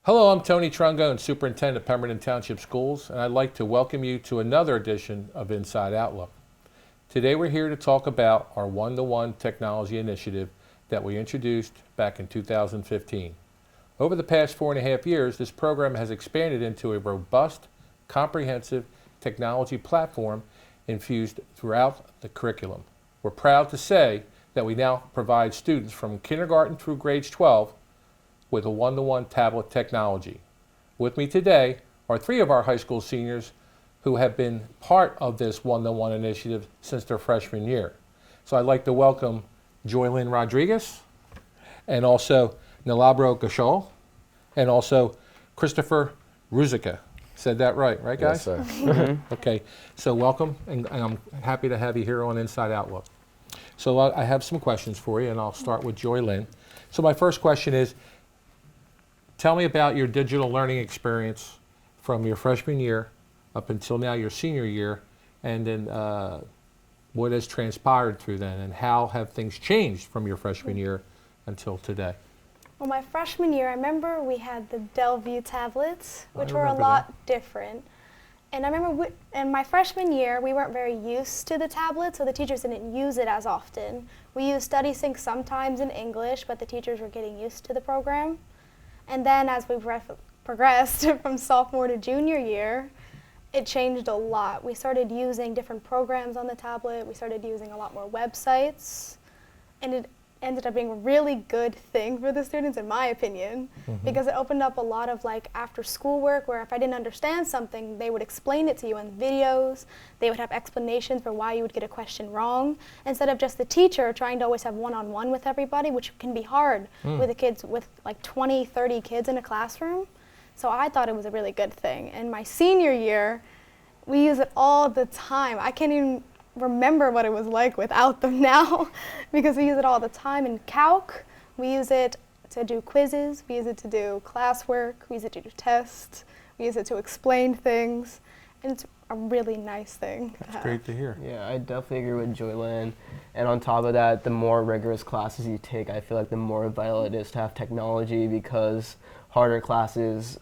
Hello, I'm Tony Trungone, Superintendent of Pemberton Township Schools, and I'd like to welcome you to another edition of Inside Outlook. Today we're here to talk about our one-to-one technology initiative that we introduced back in 2015. Over the past 4.5 years, this program has expanded into a robust, comprehensive technology platform infused throughout the curriculum. We're proud to say that we now provide students from kindergarten through grades 12 with a one-to-one tablet technology. With me today are 3 of our high school seniors who have been part of this one-to-one initiative since their freshman year. So I'd like to welcome Joylyn Rodriguez, and also Nilabro Gashol, and also Christopher Ruzica. Said that right, guys? Yes, sir. Okay, so welcome, and I'm happy to have you here on Inside Outlook. So I have some questions for you, and I'll start with Joylyn. So my first question is, tell me about your digital learning experience from your freshman year up until now your senior year, and then what has transpired through then, and how have things changed from your freshman year until today? Well, my freshman year, I remember we had the Delview tablets, which I were a remember lot that. different. And I remember in my freshman year, we weren't very used to the tablet, so the teachers didn't use it as often. We used Study Sync sometimes in English, but the teachers were getting used to the program. And then as we progressed from sophomore to junior year, it changed a lot. We started using different programs on the tablet. We started using a lot more websites. And it ended up being a really good thing for the students, in my opinion, because it opened up a lot of after school work where if I didn't understand something, they would explain it to you in videos. They would have explanations for why you would get a question wrong, instead of just the teacher trying to always have one-on-one with everybody, which can be hard with the kids, with 20, 30 kids in a classroom. So I thought it was a really good thing. And my senior year, we use it all the time. I can't even remember what it was like without them now because we use it all the time in calc. We use it to do quizzes, we use it to do classwork, we use it to do tests, we use it to explain things, and it's a really nice thing to That's have. great to hear. Yeah, I definitely agree with Joylyn. And on top of that, the more rigorous classes you take, I feel like the more vital it is to have technology, because harder classes,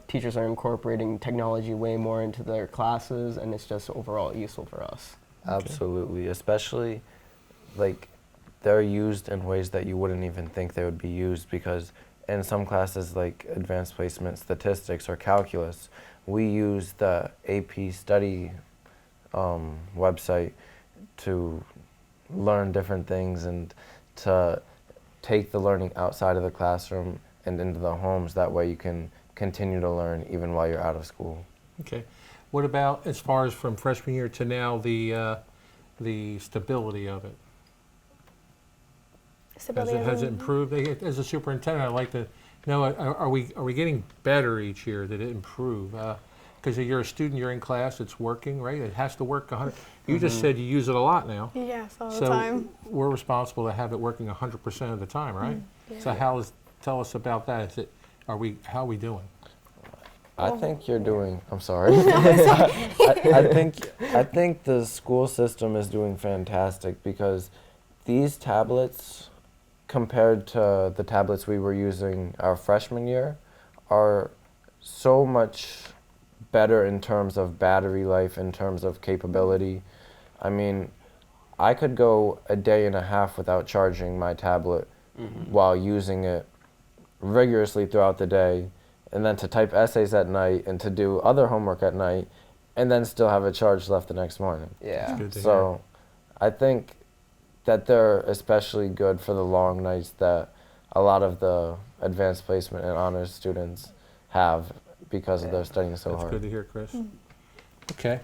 teachers are incorporating technology way more into their classes, and it's just overall useful for us. Absolutely, especially they're used in ways that you wouldn't even think they would be used, because in some classes like advanced placement statistics or calculus, we use the AP study website to learn different things and to take the learning outside of the classroom and into the homes. That way you can continue to learn even while you're out of school. Okay. What about, as far as from freshman year to now, the stability of it? Has it improved? As a superintendent, I'd like to know, are we getting better each year? Did it improve? Because you're a student, you're in class, it's working, right? It has to work 100. You just said you use it a lot now. Yes, all the So time. we're responsible to have it working 100% of the time, right? Yeah. So tell us about that. How are we doing? I think you're doing, I'm sorry. I think the school system is doing fantastic, because these tablets, compared to the tablets we were using our freshman year, are so much better in terms of battery life, in terms of capability. I mean, I could go a day and a half without charging my tablet while using it rigorously throughout the day, and then to type essays at night and to do other homework at night, and then still have a charge left the next morning. Yeah. That's good to hear. So I think that they're especially good for the long nights that a lot of the advanced placement and honors students have, because of their studying so That's hard. good to hear, Chris. Okay.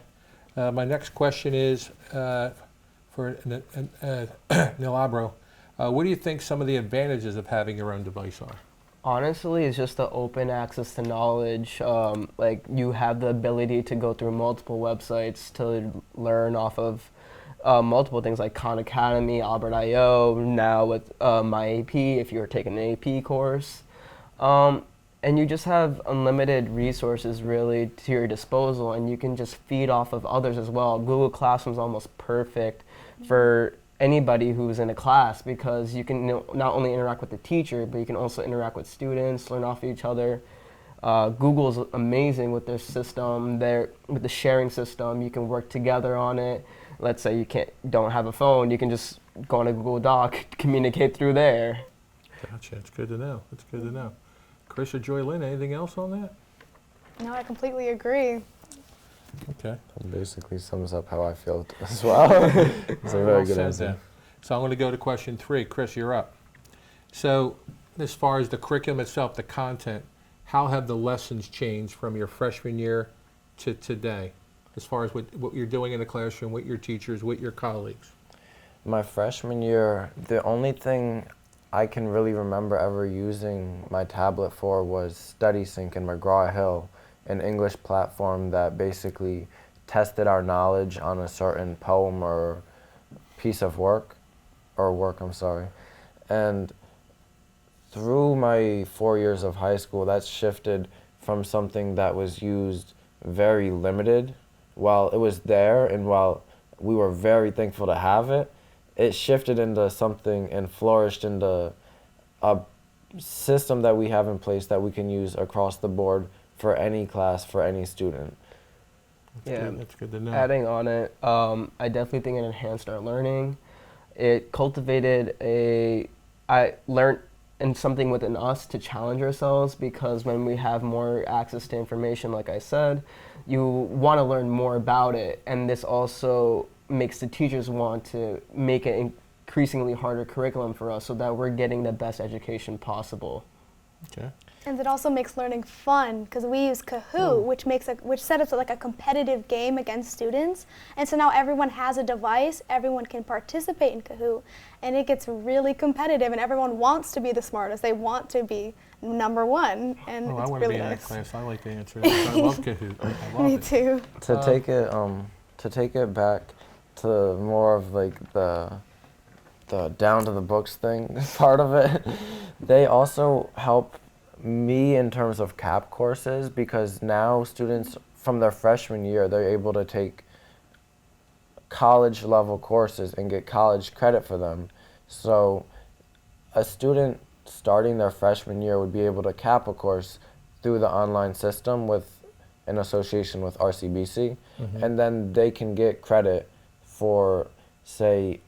My next question is for Nilabro. What do you think some of the advantages of having your own device are? Honestly, it's just the open access to knowledge. You have the ability to go through multiple websites to learn off of multiple things like Khan Academy, Albert I.O., now with My AP, if you're taking an AP course. And you just have unlimited resources really to your disposal, and you can just feed off of others as well. Google Classroom is almost perfect for anybody who's in a class, because you can not only interact with the teacher, but you can also interact with students, learn off each other. Google's amazing with their system. With the sharing system, you can work together on it. Let's say you don't have a phone, you can just go on a Google Doc, communicate through there. Gotcha. It's good to know. It's good to know. Chris or Joy Lynn, anything else on that? No, I completely agree. Okay. That basically sums up how I feel as well. It's a very Well good said answer. then. So I'm going to go to question 3. Chris, you're up. So as far as the curriculum itself, the content, how have the lessons changed from your freshman year to today? As far as what you're doing in the classroom, with your teachers, with your colleagues? My freshman year, the only thing I can really remember ever using my tablet for was StudySync in McGraw-Hill, an English platform that basically tested our knowledge on a certain poem or piece of work, I'm sorry. And through my 4 years of high school, that's shifted from something that was used very limited. While it was there and while we were very thankful to have it, it shifted into something and flourished into a system that we have in place that we can use across the board for any class, for any student. That's good to know. Adding on it, I definitely think it enhanced our learning. It cultivated I learned in something within us to challenge ourselves, because when we have more access to information, like I said, you want to learn more about it. And this also makes the teachers want to make an increasingly harder curriculum for us so that we're getting the best education possible. Okay. And it also makes learning fun, because we use Kahoot, which set up like a competitive game against students. And so now everyone has a device, everyone can participate in Kahoot, and it gets really competitive, and everyone wants to be the smartest. They want to be number one, and Oh, I it's want to really be in that nice. class. I like to answer that. I love Kahoot. I love Me it. too. To take it back to more of like the down to the books thing part of it, they also help me in terms of CAP courses, because now students from their freshman year, they're able to take college level courses and get college credit for them. So a student starting their freshman year would be able to cap a course through the online system with an association with RCBC, and then they can get credit for, say,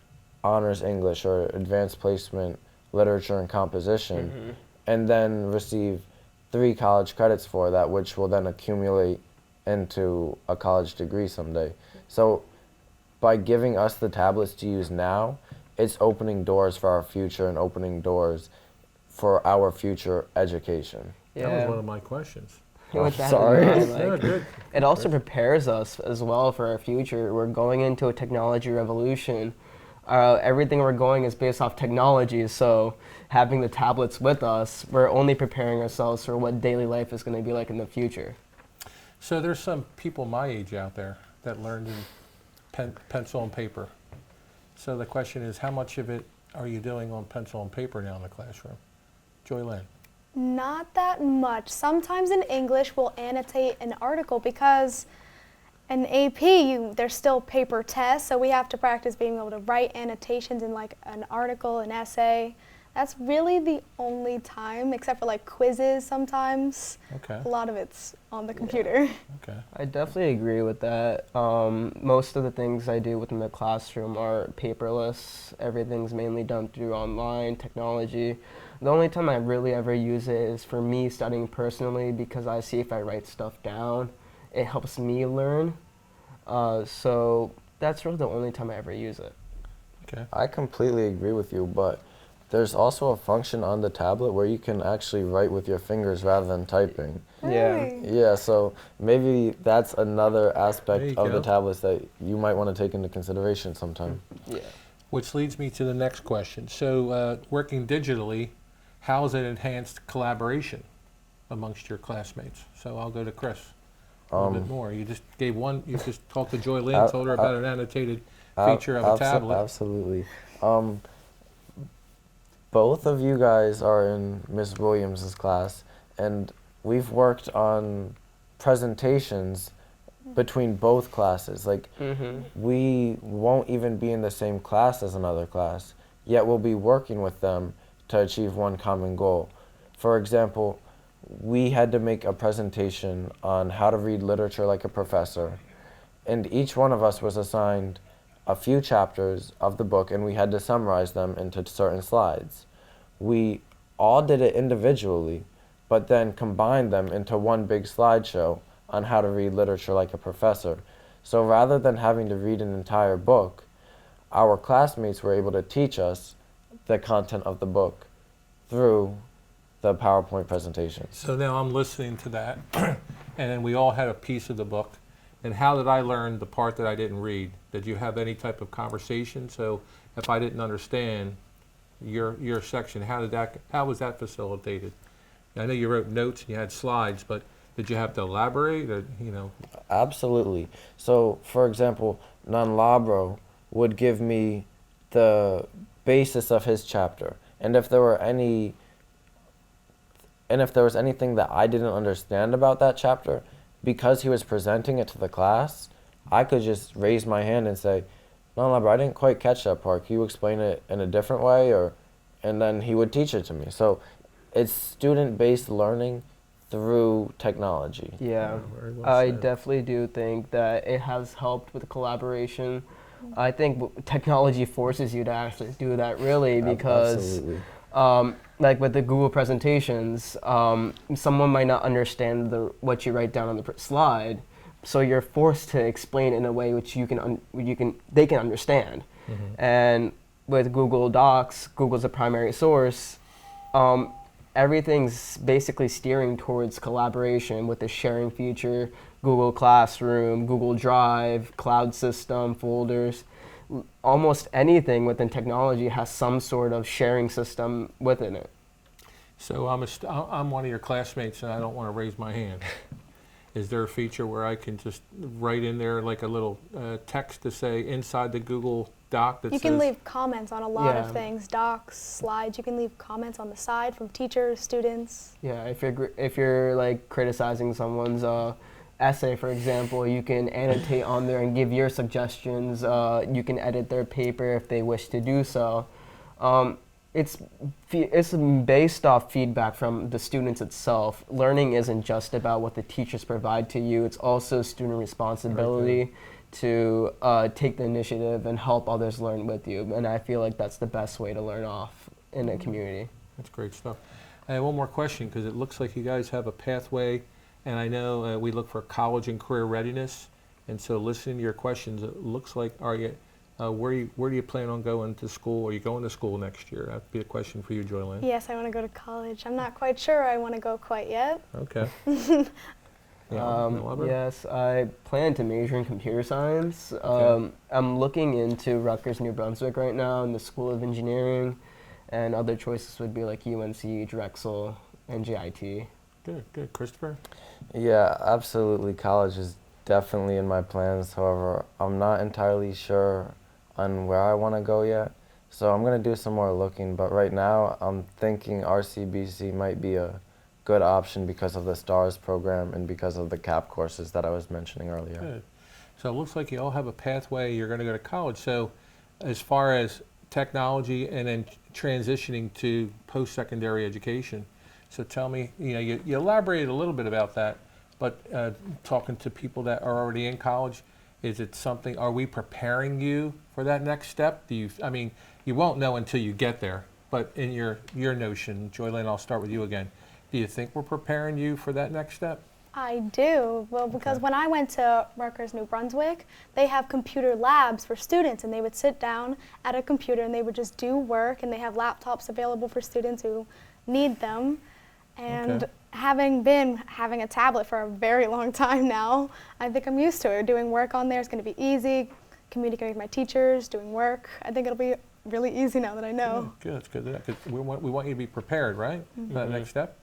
honors English or advanced placement literature and composition, and then receive 3 college credits for that, which will then accumulate into a college degree someday. So by giving us the tablets to use now, it's opening doors for our future and opening doors for our future education. That was one of my questions. With that in Sorry. mind, Yeah, like, good. it also prepares us as well for our future. We're going into a technology revolution. Everything we're going is based off technology, so having the tablets with us, we're only preparing ourselves for what daily life is going to be like in the future. So there's some people my age out there that learned in pencil and paper. So the question is, how much of it are you doing on pencil and paper now in the classroom? Joy Lynn. Not that much. Sometimes in English we'll annotate an article, because in AP there's still paper tests, so we have to practice being able to write annotations in like an article, an essay. That's really the only time, except for like quizzes sometimes. Okay. A lot of it's on the computer. Okay. I definitely agree with that. Most of the things I do within the classroom are paperless. Everything's mainly done through online technology. The only time I really ever use it is for me studying personally, because I see if I write stuff down, it helps me learn. So that's really the only time I ever use it. Okay. I completely agree with you, but there's also a function on the tablet where you can actually write with your fingers rather than typing. Really? Yeah, so maybe that's another There aspect you of the go. tablets that you might want to take into consideration sometime. Yeah. Which leads me to the next question. So working digitally, how has it enhanced collaboration amongst your classmates? So I'll go to Chris a little bit more. You just gave one, you just talked to Joy Lynn, told her about an annotated feature of a tablet. Absolutely. Both of you guys are in Miss Williams's class, and we've worked on presentations between both classes. Like, we won't even be in the same class as another class, yet we'll be working with them to achieve one common goal. For example, we had to make a presentation on how to read literature like a professor, and each one of us was assigned a few chapters of the book, and we had to summarize them into certain slides. We all did it individually, but then combined them into one big slideshow on how to read literature like a professor. So rather than having to read an entire book, our classmates were able to teach us the content of the book through the PowerPoint presentation. So now I'm listening to that, and then we all had a piece of the book. And how did I learn the part that I didn't read? Did you have any type of conversation? So if I didn't understand your section, how was that facilitated? I know you wrote notes and you had slides, but did you have to elaborate, or, Absolutely. So, for example, Nanlabro would give me the basis of his chapter, and if there was anything that I didn't understand about that chapter, because he was presenting it to the class, I could just raise my hand and say, Nanlabro, I didn't quite catch that part. Can you explain it in a different way? And then he would teach it to me. So it's student-based learning through technology. Yeah, very well I said. definitely do think that it has helped with collaboration. I think technology forces you to actually do that, really, because Absolutely. like with the Google presentations, someone might not understand what you write down on the slide, so you're forced to explain in a way which they can understand. And with Google Docs, Google's a primary source. Everything's basically steering towards collaboration with the sharing feature, Google Classroom, Google Drive, cloud system, folders. Almost anything within technology has some sort of sharing system within it. So I'm one of your classmates and I don't want to raise my hand. Is there a feature where I can just write in there like a little text to say inside the Google Doc that You says... can leave comments on a lot Yeah. of things, docs, slides. You can leave comments on the side from teachers, students. Yeah, if you're like criticizing someone's essay, for example, you can annotate on there and give your suggestions. You can edit their paper if they wish to do so. It's based off feedback from the students itself. Learning isn't just about what the teachers provide to you. It's also student responsibility to take the initiative and help others learn with you. And I feel like that's the best way to learn off in a community. That's great stuff. I have one more question, because it looks like you guys have a pathway, and I know we look for college and career readiness. And so, listening to your questions, it looks like where do you plan on going to school? Are you going to school next year? That'd be a question for you, Joylyn. Yes, I want to go to college. I'm not quite sure I want to go quite yet. Okay. Albert? Yes, I plan to major in computer science. Okay. I'm looking into Rutgers, New Brunswick right now in the School of Engineering, and other choices would be like UNC, Drexel, and JIT. Good. Christopher? Yeah, absolutely. College is definitely in my plans. However, I'm not entirely sure on where I want to go yet. So I'm going to do some more looking. But right now, I'm thinking RCBC might be a good option because of the STARS program and because of the CAP courses that I was mentioning earlier. Good. So it looks like you all have a pathway. You're going to go to college. So as far as technology and then transitioning to post-secondary education, so tell me, you elaborated a little bit about that, but talking to people that are already in college, is it something, are we preparing you for that next step? You won't know until you get there, but in your notion, Joylyn, I'll start with you again. Do you think we're preparing you for that next step? I do. Well, because when I went to Rutgers, New Brunswick, they have computer labs for students, and they would sit down at a computer and they would just do work, and they have laptops available for students who need them. And having a tablet for a very long time now, I think I'm used to it. Doing work on there is going to be easy. Communicating with my teachers, doing work, I think it'll be really easy now that I know. Good. It's good. 'Cause we want you to be prepared, right? For that next step.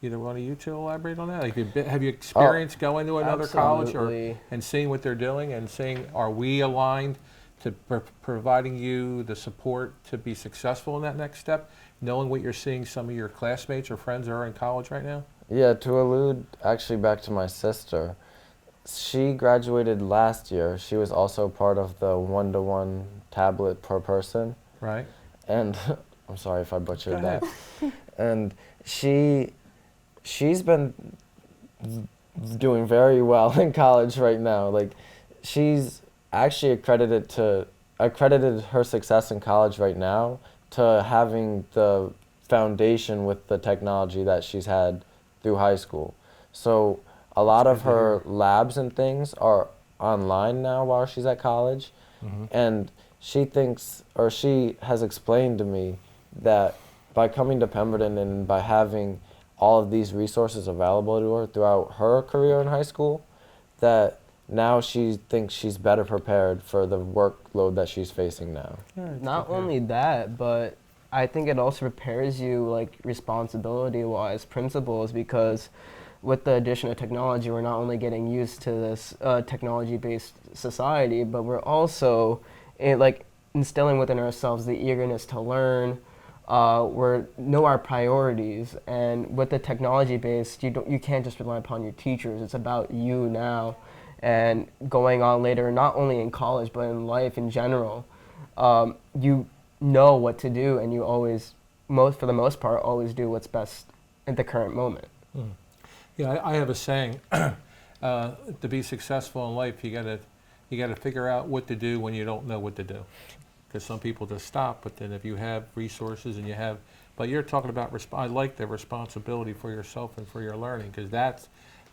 Either one of you two elaborate on that? Like, have you experienced going to another college and seeing what they're doing and seeing, are we aligned to providing you the support to be successful in that next step, knowing what you're seeing some of your classmates or friends are in college right now? Yeah, to allude actually back to my sister, she graduated last year. She was also part of the 1-to-1 tablet per person. Right. And I'm sorry if I butchered Go that. And she she's been doing very well in college right now. Like, she's actually accredited her success in college right now to having the foundation with the technology that she's had through high school. So a lot That's of good to her hear. labs and things are online now while she's at college. And she thinks, or she has explained to me, that by coming to Pemberton and by having all of these resources available to her throughout her career in high school, that now she thinks she's better prepared for the workload that she's facing now. Not only that, but I think it also prepares you like responsibility-wise principles, because with the addition of technology, we're not only getting used to this technology-based society, but we're also like instilling within ourselves the eagerness to learn. We know our priorities, and with the technology-based, you can't just rely upon your teachers. It's about you now, and going on later, not only in college but in life in general. You know what to do, and you always, for the most part, always do what's best at the current moment. Yeah, I have a saying, to be successful in life, you gotta figure out what to do when you don't know what to do. Because some people just stop, but then if you have resources and but you're talking about, I like the responsibility for yourself and for your learning, because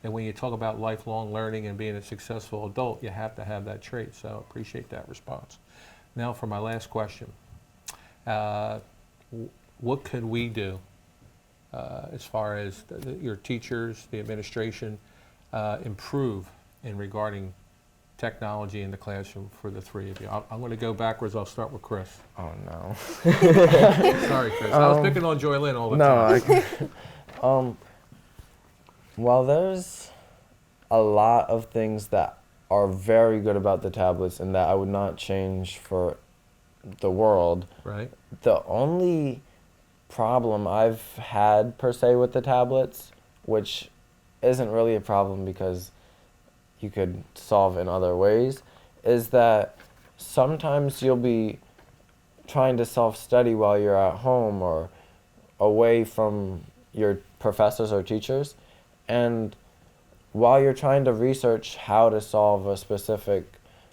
and when you talk about lifelong learning and being a successful adult, you have to have that trait. So appreciate that response. Now for my last question. What could we do as far as your teachers, the administration, improve in regarding technology in the classroom for the three of you? I'm going to go backwards. I'll start with Chris. Oh no. Sorry, Chris. I was picking on Joy Lynn all the time. Well, there's a lot of things that are very good about the tablets and that I would not change for the world. Right. The only problem I've had per se with the tablets, which isn't really a problem because you could solve in other ways, is that sometimes you'll be trying to self-study while you're at home or away from your professors or teachers, and while you're trying to research how to solve a specific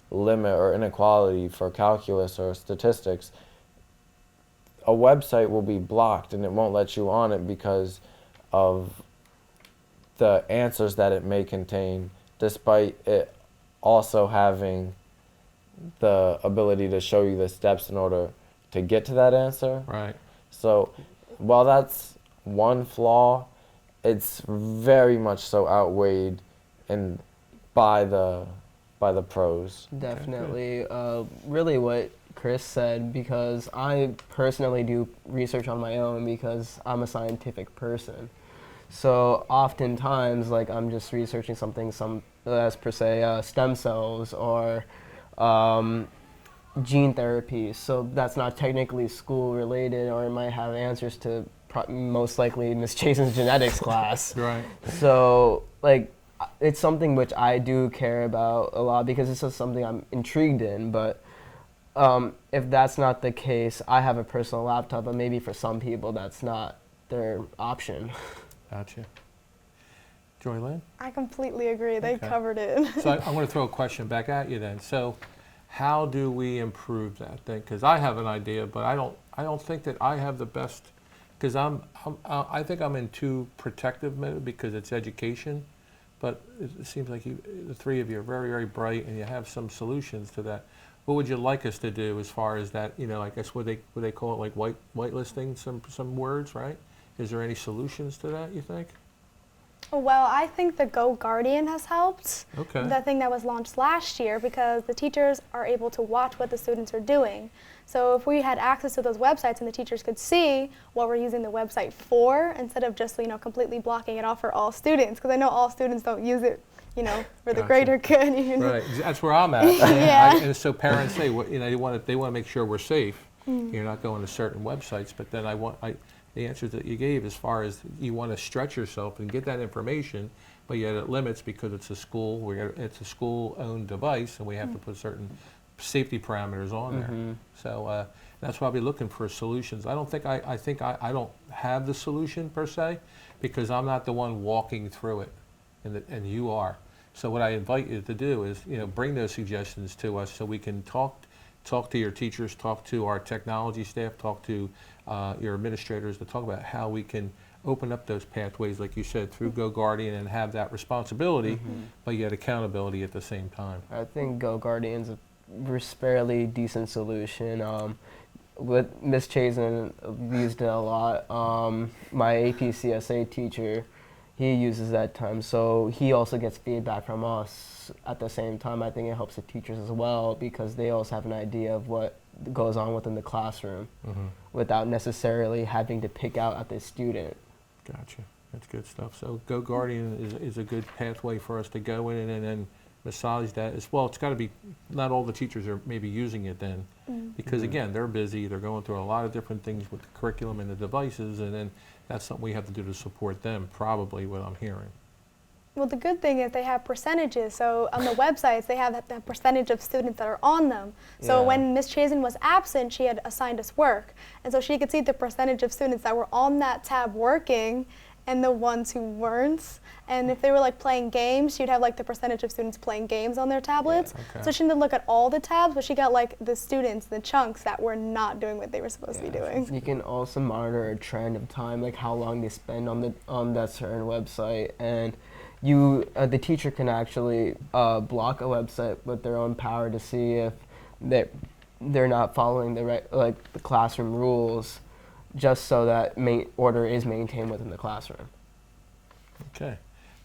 limit or inequality for calculus or statistics, a website will be blocked and it won't let you on it because of the answers that it may contain, despite it also having the ability to show you the steps in order to get to that answer. Right. So while that's one flaw, it's very much so outweighed by the pros. Definitely. Really what Chris said, because I personally do research on my own because I'm a scientific person. So oftentimes, like, I'm just researching something, as per se, stem cells or gene therapy. So that's not technically school related, or it might have answers to most likely Miss Jason's genetics class. Right. So, like, it's something which I do care about a lot because it's just something I'm intrigued in. But if that's not the case, I have a personal laptop, but maybe for some people that's not their option. Gotcha. Joy Lynn? I completely agree. They Okay. covered it. So I'm going to throw a question back at you then. So how do we improve that then? Because I have an idea, but I don't think that I have the best, because I think I'm in too protective mode because it's education. But it seems like the three of you are very, very bright, and you have some solutions to that. What would you like us to do as far as that? I guess what they call it, like whitelisting some words, right? Is there any solutions to that, you think? Well, I think the Go Guardian has helped. Okay. The thing that was launched last year, because the teachers are able to watch what the students are doing. So if we had access to those websites and the teachers could see what we're using the website for, instead of just completely blocking it off for all students, because I know all students don't use it, for the Gotcha. greater good. Right. That's where I'm at. Yeah. And so parents say, they want to make sure we're safe. You're not going to certain websites, but then the answers that you gave, as far as you want to stretch yourself and get that information, but yet it limits because it's a school-owned device, and we have to put certain safety parameters on there. So That's why I'll be looking for solutions. I don't think I don't have the solution per se, because I'm not the one walking through it, and you are. So what I invite you to do is, bring those suggestions to us so we can talk to your teachers, talk to our technology staff, talk to your administrators to talk about how we can open up those pathways, like you said, through Go Guardian, and have that responsibility, but yet accountability at the same time. I think Go Guardian's a fairly decent solution. With Miss Chazen used it a lot. My APCSA teacher, he uses that time, so he also gets feedback from us at the same time. I think it helps the teachers as well, because they also have an idea of what goes on within the classroom without necessarily having to pick out at the student. Gotcha. That's good stuff. So Go Guardian is a good pathway for us to go in and then massage that as well. It's got to be, not all the teachers are maybe using it then, because again, they're busy, they're going through a lot of different things with the curriculum and the devices, and then that's something we have to do to support them, probably, what I'm hearing. Well, the good thing is they have percentages. So on the websites, they have the percentage of students that are on them. So when Ms. Chazen was absent, she had assigned us work. And so she could see the percentage of students that were on that tab working and the ones who weren't. And if they were like playing games, she'd have like the percentage of students playing games on their tablets. So she didn't look at all the tabs, but she got like the students, the chunks that were not doing what they were supposed to be doing. You can also monitor a trend of time, like how long they spend on that certain website, and the teacher can actually block a website with their own power to see if they're not following the classroom rules, just so that order is maintained within the classroom. Okay.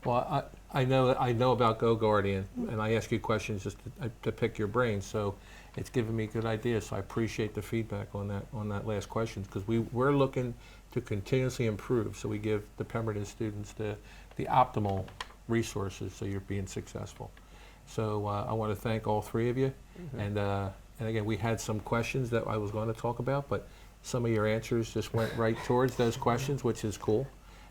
Well, I know about Go Guardian, and I ask you questions just to pick your brain, so it's giving me good ideas. So I appreciate the feedback on that last question, because we're looking to continuously improve, so we give the Pemberton students the optimal resources so you're being successful. So I want to thank all three of you, and again, we had some questions that I was going to talk about, but some of your answers just went right towards those questions, which is cool.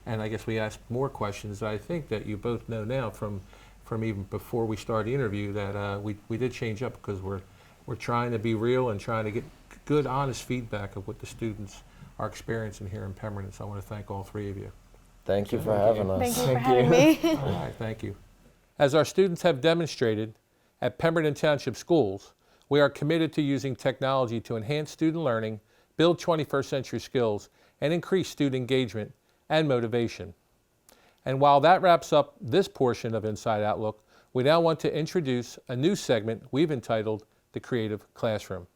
And I guess we asked more questions that I think that you both know now from even before we started the interview, that we did change up, because we're trying to be real and trying to get good, honest feedback of what the students are experiencing here in Pemberton. So I want to thank all three of you. Thank you for having us. Thank you for having me. All right, thank you. As our students have demonstrated at Pemberton Township Schools, we are committed to using technology to enhance student learning, build 21st century skills, and increase student engagement and motivation. And while that wraps up this portion of Inside Outlook, we now want to introduce a new segment we've entitled The Creative Classroom.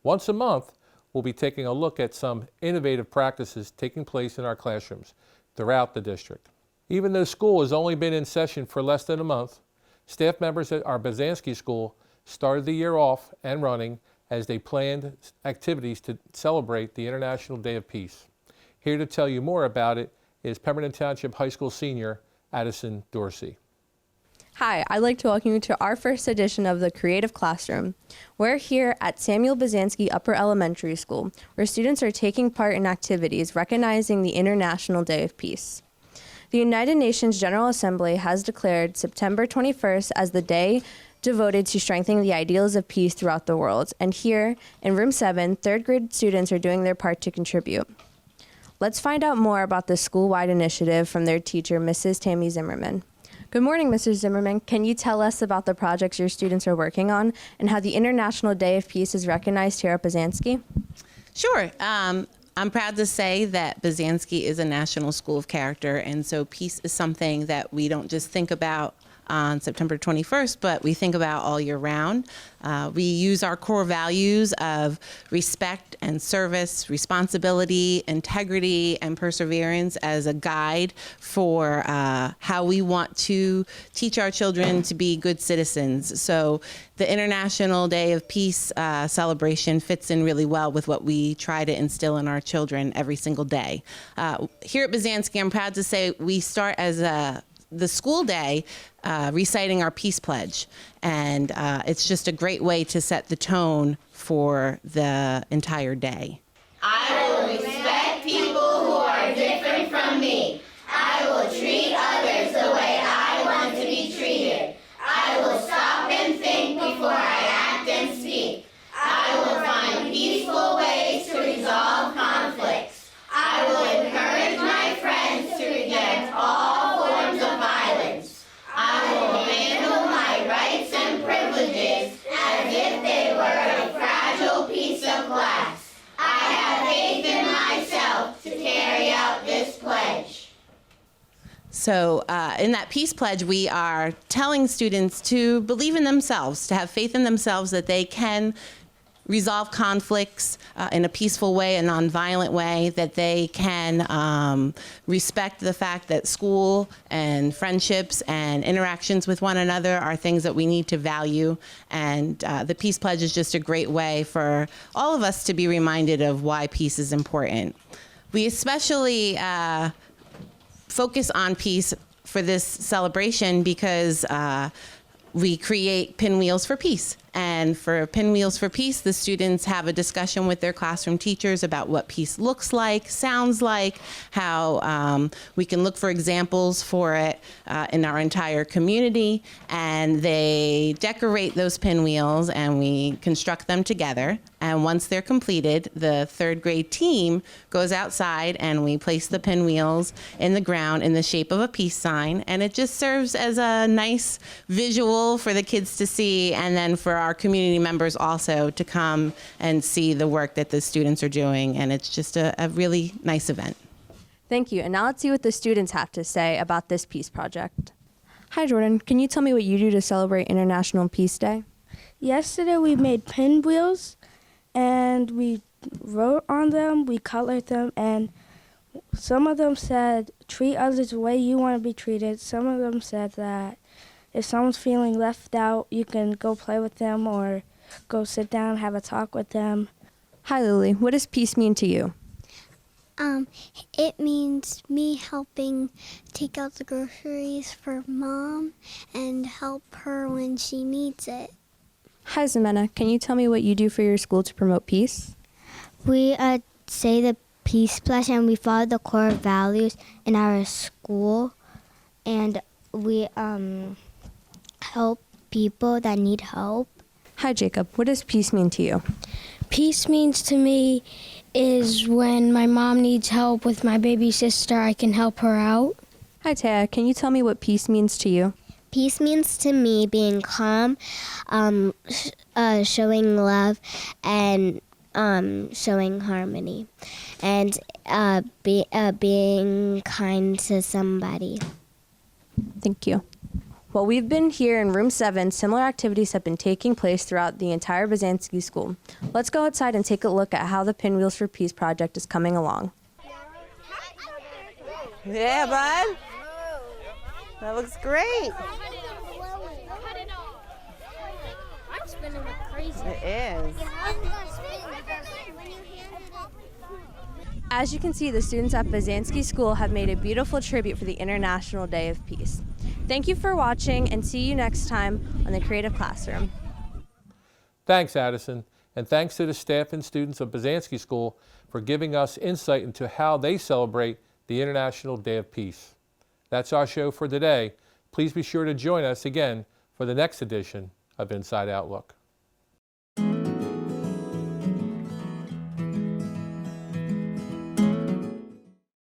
Once a month, we'll be taking a look at some innovative practices taking place in our classrooms throughout the district. Even though school has only been in session for less than a month, staff members at our Bazansky School started the year off and running as they planned activities to celebrate the International Day of Peace. Here to tell you more about it is Pemberton Township High School senior Addison Dorsey. Hi, I'd like to welcome you to our first edition of the Creative Classroom. We're here at Samuel Bazansky Upper Elementary School, where students are taking part in activities recognizing the International Day of Peace. The United Nations General Assembly has declared September 21st as the day devoted to strengthening the ideals of peace throughout the world. And here, in Room 7, third grade students are doing their part to contribute. Let's find out more about this school-wide initiative from their teacher, Mrs. Tammy Zimmerman. Good morning, Mrs. Zimmerman. Can you tell us about the projects your students are working on and how the International Day of Peace is recognized here at Bazansky? Sure. I'm proud to say that Bazansky is a national school of character, and so peace is something that we don't just think about on September 21st, but we think about all year round. We use our core values of respect and service, responsibility, integrity, and perseverance as a guide for how we want to teach our children to be good citizens. So the International Day of Peace celebration fits in really well with what we try to instill in our children every single day. Here at Bazansky, I'm proud to say we start as the school day reciting our peace pledge, and it's just a great way to set the tone for the entire day. I will respect people who are different from me. I will treat others the way I want to be treated. I will stop and think before I act and speak. I will find peaceful ways So in that Peace Pledge, we are telling students to believe in themselves, to have faith in themselves that they can resolve conflicts in a peaceful way, a nonviolent way, that they can respect the fact that school and friendships and interactions with one another are things that we need to value. And the Peace Pledge is just a great way for all of us to be reminded of why peace is important. We especially focus on peace for this celebration because we create pinwheels for peace. And for Pinwheels for Peace, the students have a discussion with their classroom teachers about what peace looks like, sounds like, how we can look for examples for it in our entire community. And they decorate those pinwheels and we construct them together. And once they're completed, the third grade team goes outside and we place the pinwheels in the ground in the shape of a peace sign. And it just serves as a nice visual for the kids to see, and then for our community members also to come and see the work that the students are doing. And it's just a really nice event. Thank you. And now let's see what the students have to say about this peace project. Hi, Jordan. Can you tell me what you do to celebrate International Peace Day? Yesterday we made pinwheels and we wrote on them, we colored them, and some of them said, treat others the way you want to be treated. Some of them said that if someone's feeling left out, you can go play with them or go sit down, have a talk with them. Hi, Lily. What does peace mean to you? It means me helping take out the groceries for Mom and help her when she needs it. Hi, Ximena. Can you tell me what you do for your school to promote peace? We say the Peace Pledge and we follow the core values in our school, and we help people that need help. Hi, Jacob. What does peace mean to you? Peace means to me is when my mom needs help with my baby sister, I can help her out. Hi, Taya. Can you tell me what peace means to you? Peace means to me being calm, showing love, and showing harmony, and being kind to somebody. Thank you. While we've been here in room 7, similar activities have been taking place throughout the entire Byzantsky School. Let's go outside and take a look at how the Pinwheels for Peace project is coming along. Yeah, bud. That looks great. I'm spinning like crazy. It is. As you can see, the students at Byzantsky School have made a beautiful tribute for the International Day of Peace. Thank you for watching, and see you next time on the Creative Classroom. Thanks, Addison, and thanks to the staff and students of Byzantsky School for giving us insight into how they celebrate the International Day of Peace. That's our show for today. Please be sure to join us again for the next edition of Inside Outlook.